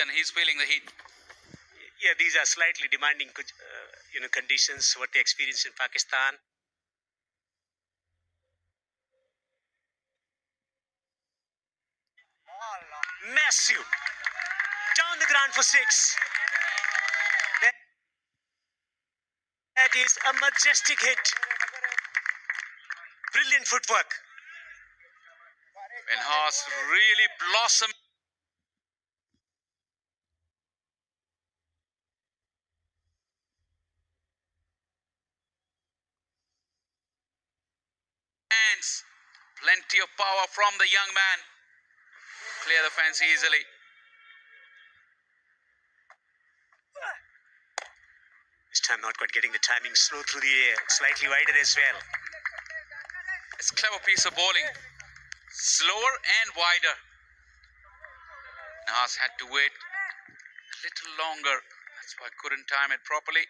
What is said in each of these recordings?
then he's feeling the heat. Yeah, these are slightly demanding, conditions what they experience in Pakistan. Massive down the ground for six. That is a majestic hit. Brilliant footwork. When Haas really blossomed. Hands. Plenty of power from the young man. Clear the fence easily. This time not quite getting the timing, slow through the air, slightly wider as well. It's a clever piece of bowling. Slower and wider. Haas had to wait a little longer. That's why I couldn't time it properly.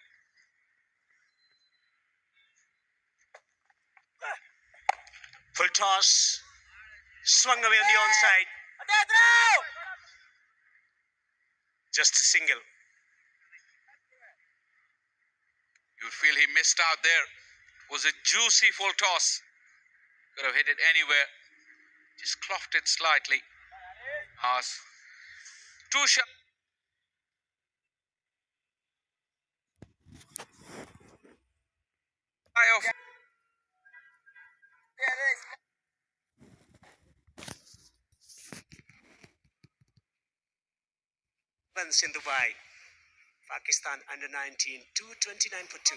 Full toss. Swung away on the onside. Just a single. You feel he missed out there. It was a juicy full toss. Could have hit it anywhere. Just clofted it slightly. Haas. Too sharp. Runs in Dubai. Pakistan under 19, 229 for 2.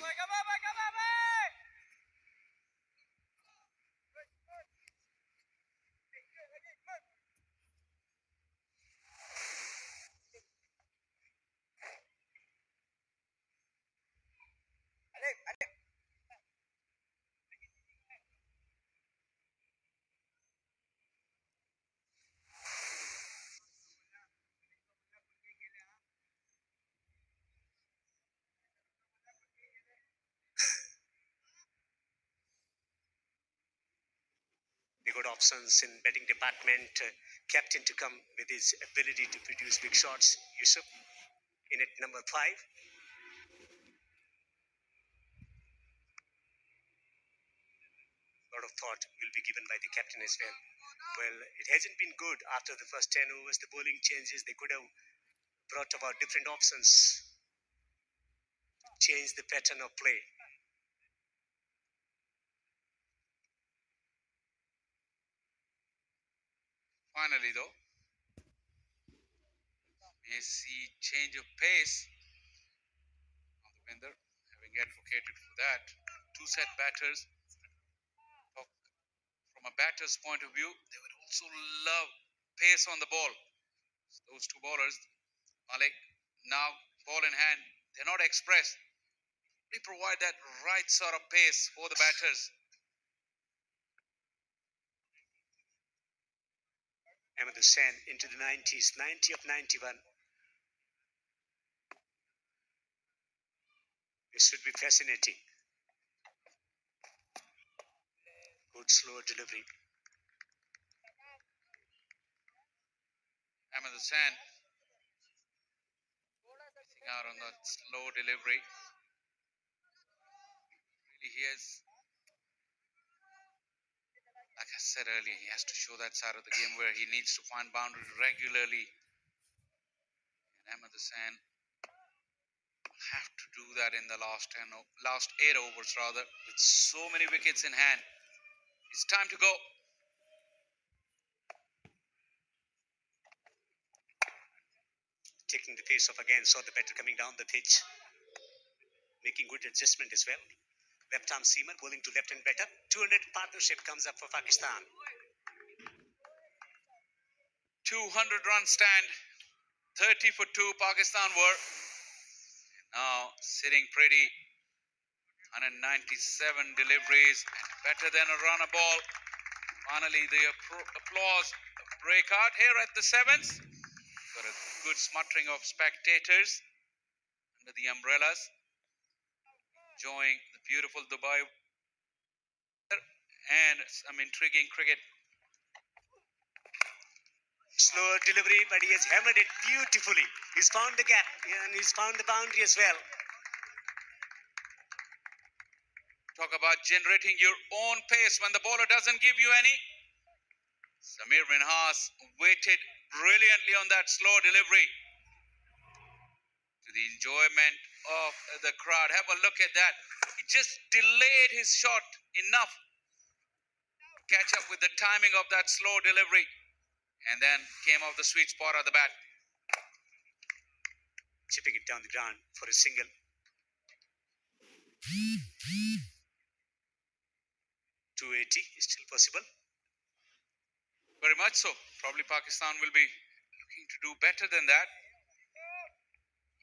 They got options in betting department. Captain to come with his ability to produce big shots. Yusuf in at number 5. A lot of thought will be given by the captain as well. Well, it hasn't been good after the first 10 overs. The bowling changes, they could have brought about different options, change the pattern of play. Finally, though, may see change of pace. Devinder having advocated for that. Two set batters. From a batter's point of view, they would also love pace on the ball. Those two bowlers, Malik, now ball in hand, they're not express. They provide that right sort of pace for the batters. Ahmed Hussain into the 90s, 90 of 91. This should be fascinating. Good slow delivery. Ahmed Hussain missing out on that slow delivery. Really, he has, like I said earlier, he has to show that side of the game where he needs to find boundaries regularly. And Ahmed Hussain have to do that in the last 8 overs rather, with so many wickets in hand. It's time to go. Taking the face off again, saw the batter coming down the pitch, making good adjustment as well. Left arm seamer bowling to left hand batter. 200 partnership comes up for Pakistan. 200-run stand. 30 for 2 Pakistan were. Now sitting pretty. 197 deliveries. Better than a runner ball. Finally the applause break out here at the 7th. Got a good smattering of spectators under the umbrellas, enjoying the beautiful Dubai and some intriguing cricket. Slower delivery, but he has hammered it beautifully. He's found the gap and he's found the boundary as well. Talk about generating your own pace when the bowler doesn't give you any. Samir Minhas waited brilliantly on that slow delivery to the enjoyment of the crowd. Have a look at that. He just delayed his shot enough to catch up with the timing of that slow delivery and then came off the sweet spot of the bat. Chipping it down the ground for a single. 280 is still possible. Very much so. Probably Pakistan will be looking to do better than that.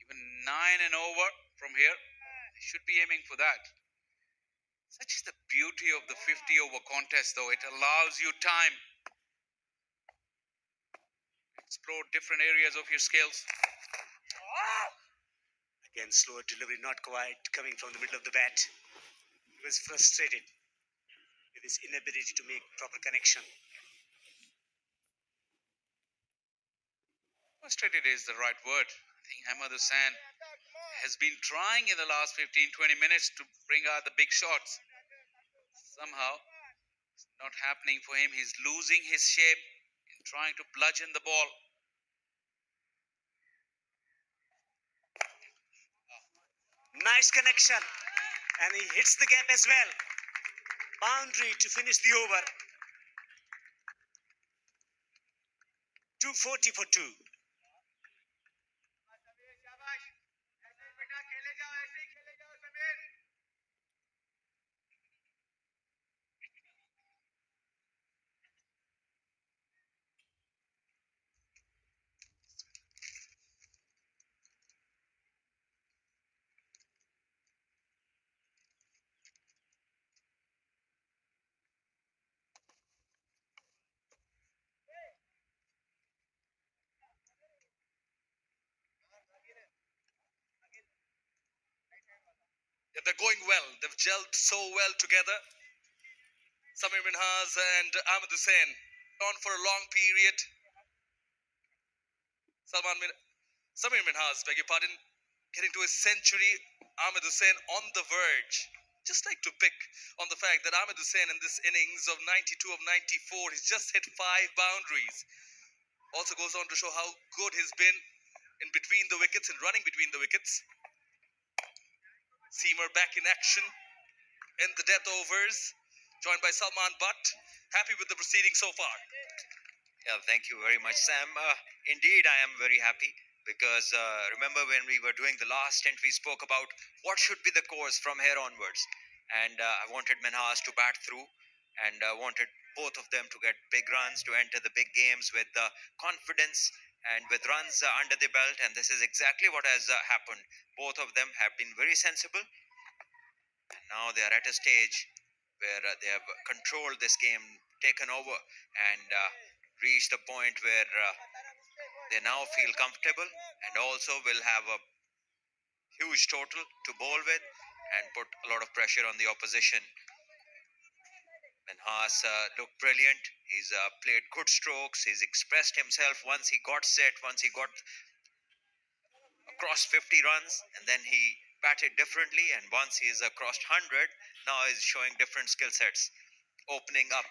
Even 9 and over from here. They should be aiming for that. Such is the beauty of the 50 over contest though. It allows you time to explore different areas of your skills. Again, slower delivery, not quite coming from the middle of the bat. He was frustrated with his inability to make proper connection. Frustrated is the right word. I think Ahmed Hussain has been trying in the last 15-20 minutes to bring out the big shots. Somehow, it's not happening for him. He's losing his shape in trying to bludgeon the ball. Nice connection. And he hits the gap as well. Boundary to finish the over. 240 for 2. Yeah, they're going well. They've gelled so well together. Samir Minhas and Ahmed Hussain on for a long period. Samir Minhas, beg your pardon, getting to his century. Ahmed Hussain on the verge. Just like to pick on the fact that Ahmed Hussain in this innings of 92 of 94, he's just hit 5 boundaries. Also goes on to show how good he's been in between the wickets and running between the wickets. Seamer back in action in the death overs, joined by Salman Butt. Happy with the proceedings so far. Yeah, thank you very much, Sam. Indeed, I am very happy because remember when we were doing the last stint, we spoke about what should be the course from here onwards. And I wanted Minhas to bat through and wanted both of them to get big runs, to enter the big games with confidence and with runs under the belt. And this is exactly what has happened. Both of them have been very sensible. And now they are at a stage where they have controlled this game, taken over, and reached the point where they now feel comfortable and also will have a huge total to bowl with and put a lot of pressure on the opposition. Minhas looked brilliant. He's played good strokes. He's expressed himself once he got set, once he got across 50 runs, and then he batted differently. And once he is across 100, now he's showing different skill sets, opening up.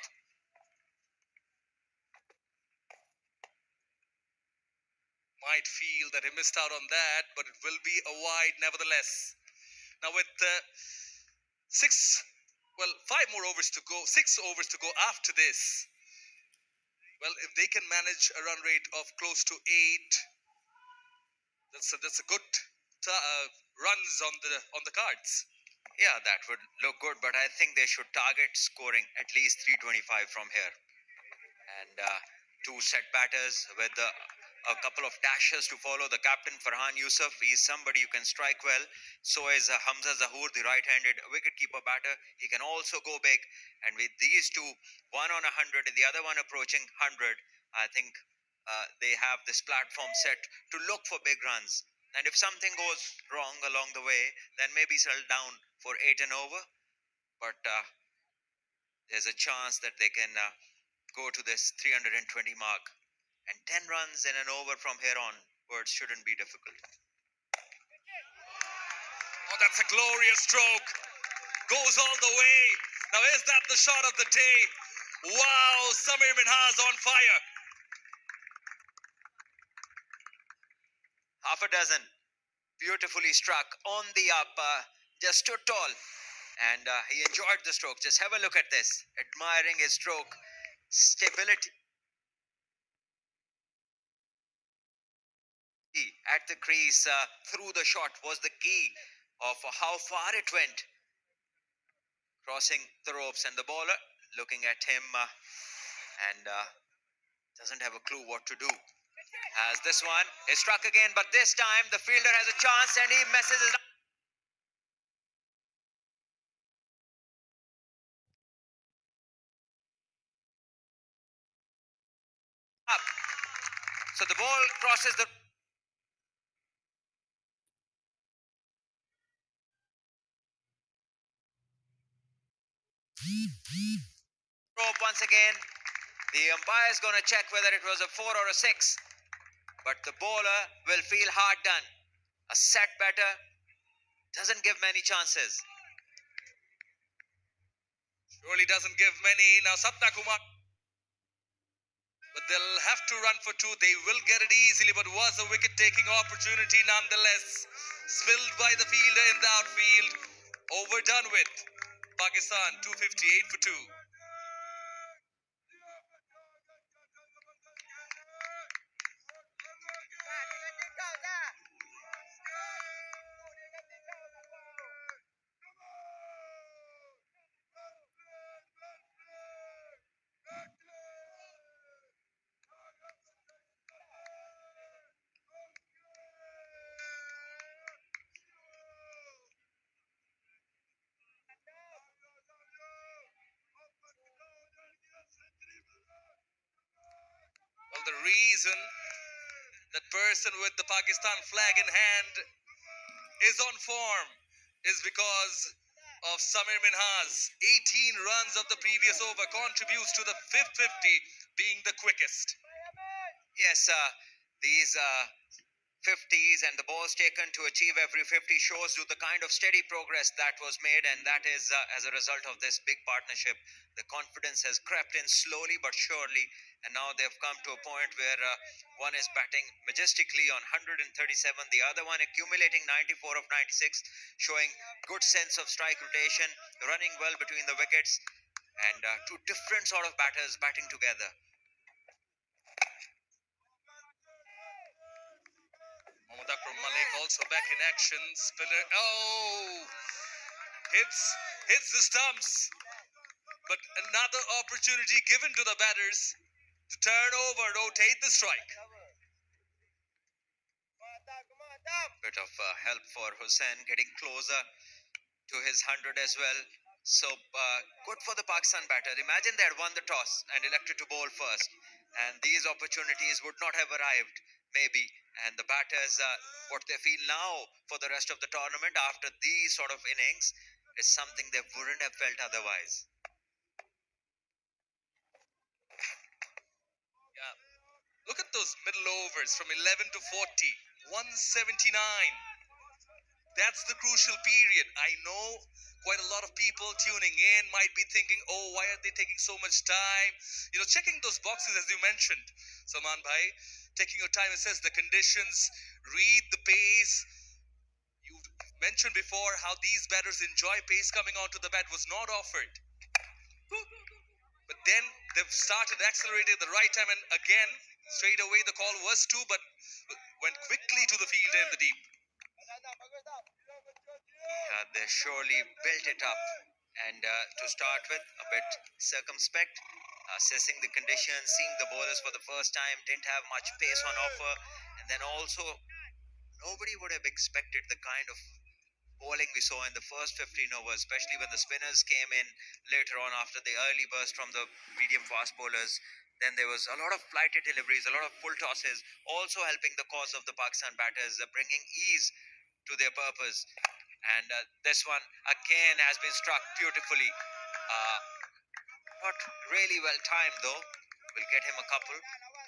Might feel that he missed out on that, but it will be a wide nevertheless. Now with 5 more overs to go, 6 overs to go after this. Well, if they can manage a run rate of close to 8, that's a good runs on the cards. Yeah, that would look good, but I think they should target scoring at least 325 from here. And 2 set batters with a couple of dashes to follow. The captain, Farhan Yusuf, he is somebody who can strike well. So is Hamza Zahoor, the right-handed wicketkeeper batter. He can also go big. And with these two, one on 100 and the other one approaching 100, I think they have this platform set to look for big runs. And if something goes wrong along the way, then maybe settle down for 8 and over. But there's a chance that they can go to this 320 mark And 10 runs in an over from here onwards shouldn't be difficult. Oh, that's a glorious stroke. Goes all the way. Now, is that the shot of the day? Wow, Samir Minhas on fire. Half a dozen. Beautifully struck on the up. Just stood tall. And he enjoyed the stroke. Just have a look at this. Admiring his stroke. Stability at the crease through the shot was the key of how far it went. Crossing the ropes, and the bowler looking at him and doesn't have a clue what to do. As this one is struck again, but this time the fielder has a chance and he messes it up. So the ball crosses the rope once again. The umpire is going to check whether it was a 4 or a 6. But the bowler will feel hard done. A set batter doesn't give many chances. Surely doesn't give many. Now, Sapna Kumar. But they'll have to run for 2. They will get it easily, but was a wicket-taking opportunity nonetheless. Spilled by the fielder in the outfield. Overdone with. Pakistan 258 for 2. Well, the reason that person with the Pakistan flag in hand is on form is because of Samir Minhas. 18 runs of the previous over contributes to the fifth 50 being the quickest. Yes, these 50s and the balls taken to achieve every 50 shows you the kind of steady progress that was made, and that is as a result of this big partnership. The confidence has crept in slowly but surely, and now they've come to a point where one is batting majestically on 137, the other one accumulating 94 of 96, showing good sense of strike rotation, running well between the wickets, and two different sort of batters batting together. Mohammad Akram Malik also back in action. Spinner, hits the stumps. But another opportunity given to the batters to turn over, rotate the strike. Bit of help for Hussain, getting closer to his 100 as well. So good for the Pakistan batter. Imagine they had won the toss and elected to bowl first, and these opportunities would not have arrived, maybe. And the batters, what they feel now for the rest of the tournament after these sort of innings is something they wouldn't have felt otherwise. Yeah. Look at those middle overs from 11 to 40, 179. That's the crucial period. I know quite a lot of people tuning in might be thinking, oh, why are they taking so much time? Checking those boxes as you mentioned, Salman Bhai, taking your time. It says the conditions, read the pace. You mentioned before how these batters enjoy pace coming onto the bat was not offered. But then they've started accelerating at the right time, and again, straight away the call was 2, but went quickly to the fielder in the deep. They surely built it up, and to start with, a bit circumspect, assessing the conditions, seeing the bowlers for the first time, didn't have much pace on offer, and then also nobody would have expected the kind of bowling we saw in the first 15 overs, especially when the spinners came in later on after the early burst from the medium fast bowlers. Then there was a lot of flighted deliveries, a lot of full tosses, also helping the cause of the Pakistan batters, bringing ease to their purpose. And this one again has been struck beautifully. Not really well timed though. We'll get him a couple,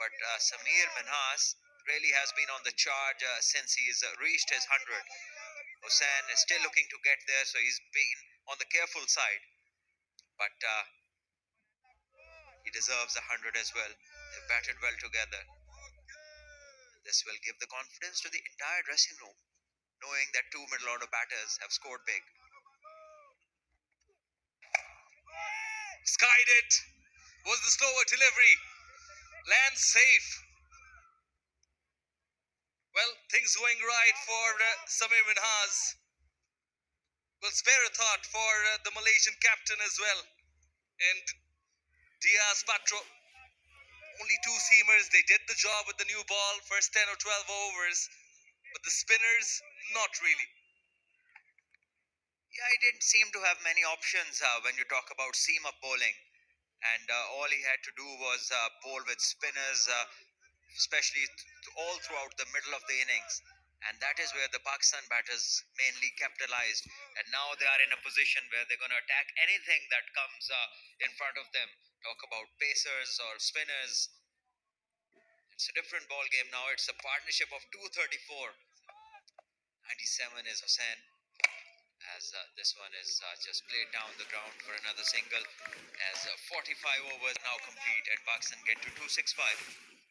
but Samir Minhas really has been on the charge since he's reached his 100. Hussain is still looking to get there, so he's been on the careful side. But he deserves 100 as well. They've batted well together. This will give the confidence to the entire dressing room, knowing that two middle order batters have scored big. Skied it. Was the slower delivery. Lands safe. Well, things going right for Samir Minhas. Will spare a thought for the Malaysian captain as well. And Diaz Patro. Only two seamers. They did the job with the new ball. First 10 or 12 overs. But the spinners, not really. Yeah, he didn't seem to have many options when you talk about seam up bowling. And all he had to do was bowl with spinners, especially all throughout the middle of the innings. And that is where the Pakistan batters mainly capitalized. And now they are in a position where they're going to attack anything that comes in front of them. Talk about pacers or spinners. It's a different ball game now. It's a partnership of 234. 97 is Hussain, as this one is just played down the ground for another single, as 45 overs now complete and Pakistan get to 265.